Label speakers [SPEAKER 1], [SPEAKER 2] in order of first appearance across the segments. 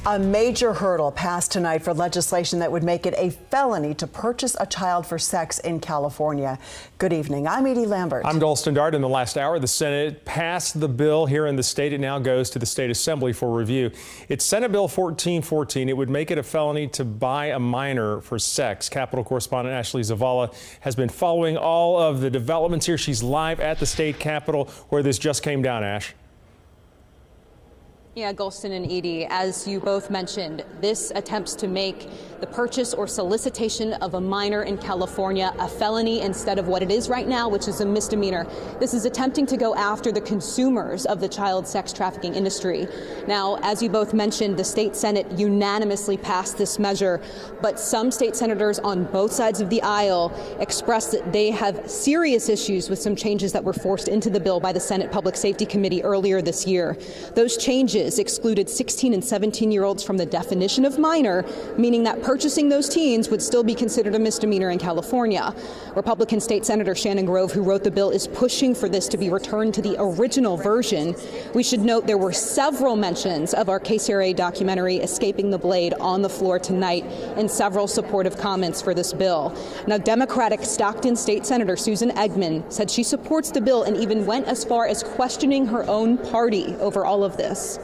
[SPEAKER 1] A major hurdle passed tonight for legislation that would make it a felony to purchase a child for sex in California. Good evening. I'm Edie Lambert.
[SPEAKER 2] I'm Dalston Dart. In the last hour, the Senate passed the bill here in the state. It now goes to the state assembly for review. It's Senate Bill 1414. It would make it a felony to buy a minor for sex. Capitol correspondent Ashley Zavala has been following all of the developments here. She's live at the state capitol where this just came down, Ash.
[SPEAKER 3] Yeah, Golston and Edie, as you both mentioned, this attempts to make the purchase or solicitation of a minor in California a felony instead of what it is right now, which is a misdemeanor. This is attempting to go after the consumers of the child sex trafficking industry. Now, as you both mentioned, the state Senate unanimously passed this measure, but some state senators on both sides of the aisle expressed that they have serious issues with some changes that were forced into the bill by the Senate Public Safety Committee earlier this year. Those changes excluded 16 and 17-year-olds from the definition of minor, meaning that purchasing those teens would still be considered a misdemeanor in California. Republican State Senator Shannon Grove, who wrote the bill, is pushing for this to be returned to the original version. We should note there were several mentions of our KCRA documentary Escaping the Blade on the floor tonight and several supportive comments for this bill. Now, Democratic Stockton State Senator Susan Eggman said she supports the bill and even went as far as questioning her own party over all of this.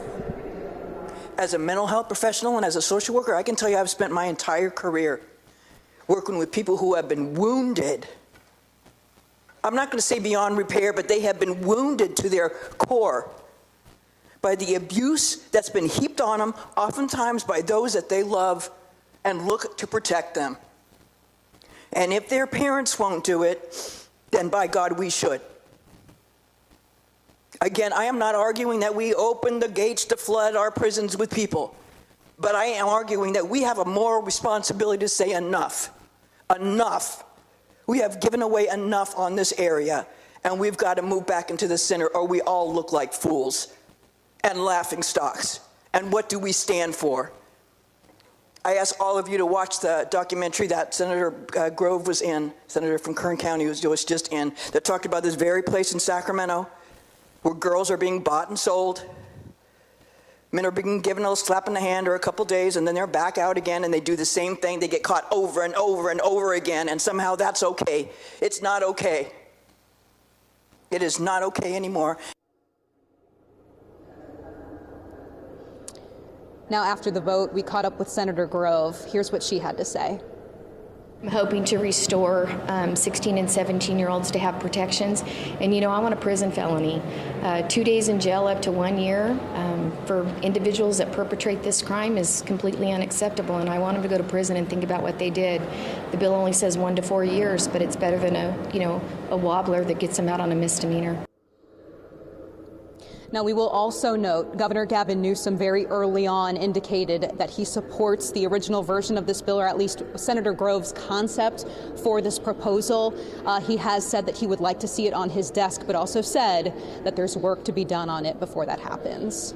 [SPEAKER 4] As a mental health professional and as a social worker, I can tell you I've spent my entire career working with people who have been wounded. I'm not going to say beyond repair, but they have been wounded to their core by the abuse that's been heaped on them, oftentimes by those that they love and look to protect them. And if their parents won't do it, then by God, we should. Again, I am not arguing that we open the gates to flood our prisons with people, but I am arguing that we have a moral responsibility to say enough. Enough. We have given away enough on this area, and we've got to move back into the center, or we all look like fools and laughing stocks. And what do we stand for? I ask all of you to watch the documentary that Senator Grove was in, Senator from Kern County was just in, that talked about this very place in Sacramento, where girls are being bought and sold. Men are being given a slap in the hand or a couple days, and then they're back out again, and they do the same thing. They get caught over and over and over again, and somehow that's okay. It's not okay. It is not okay anymore.
[SPEAKER 3] Now, after the vote, we caught up with Senator Grove. Here's what she had to say.
[SPEAKER 5] I'm hoping to restore 16 and 17-year-olds to have protections. And, you know, I want a prison felony. 2 days in jail up to 1 year for individuals that perpetrate this crime is completely unacceptable, and I want them to go to prison and think about what they did. The bill only says 1 to 4 years, but it's better than a wobbler that gets them out on a misdemeanor.
[SPEAKER 3] Now, we will also note Governor Gavin Newsom very early on indicated that he supports the original version of this bill, or at least Senator Grove's concept for this proposal. He has said that he would like to see it on his desk, but also said that there's work to be done on it before that happens.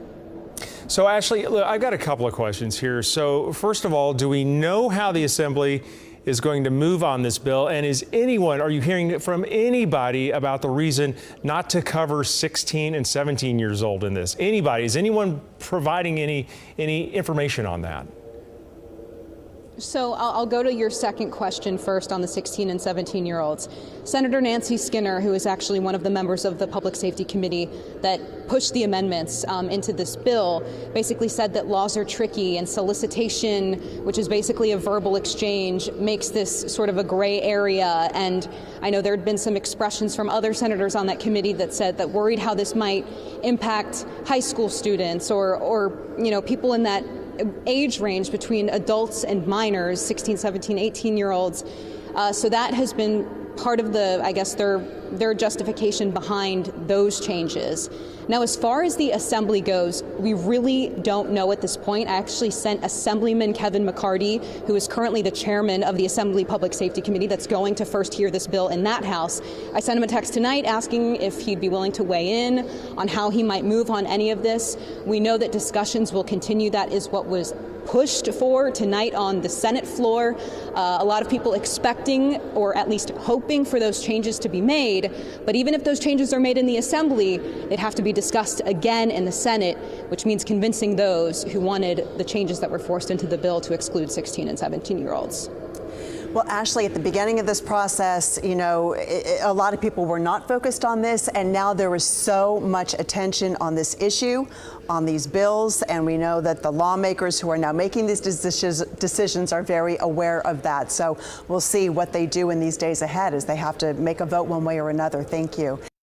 [SPEAKER 2] So, Ashley, look, I've got a couple of questions here. So, first of all, do we know how the Assembly is going to move on this bill? And are you hearing from anybody about the reason not to cover 16 and 17 years old in this? Anybody? Is anyone providing any information on that?
[SPEAKER 3] So I'll go to your second question first on the 16 and 17-year-olds. Senator Nancy Skinner, who is actually one of the members of the Public Safety Committee that pushed the amendments into this bill, basically said that laws are tricky and solicitation, which is basically a verbal exchange, makes this sort of a gray area. And I know there had been some expressions from other senators on that committee that said that worried how this might impact high school students or people in that age range between adults and minors, 16, 17, 18-year-olds. So that has been part of their justification behind those changes. Now, as far as the Assembly goes, we really don't know at this point. I actually sent Assemblyman Kevin McCarty, who is currently the chairman of the Assembly Public Safety Committee that's going to first hear this bill in that House. I sent him a text tonight asking if he'd be willing to weigh in on how he might move on any of this. We know that discussions will continue. That is what was pushed for tonight on the Senate floor. A lot of people expecting, or at least hoping, for those changes to be made. made. But even if those changes are made in the Assembly, they'd have to be discussed again in the Senate, which means convincing those who wanted the changes that were forced into the bill to exclude 16 and 17-year-olds.
[SPEAKER 1] Well, Ashley, at the beginning of this process, you know, a lot of people were not focused on this, and now there is so much attention on this issue, on these bills, and we know that the lawmakers who are now making these decisions are very aware of that. So we'll see what they do in these days ahead as they have to make a vote one way or another. Thank you.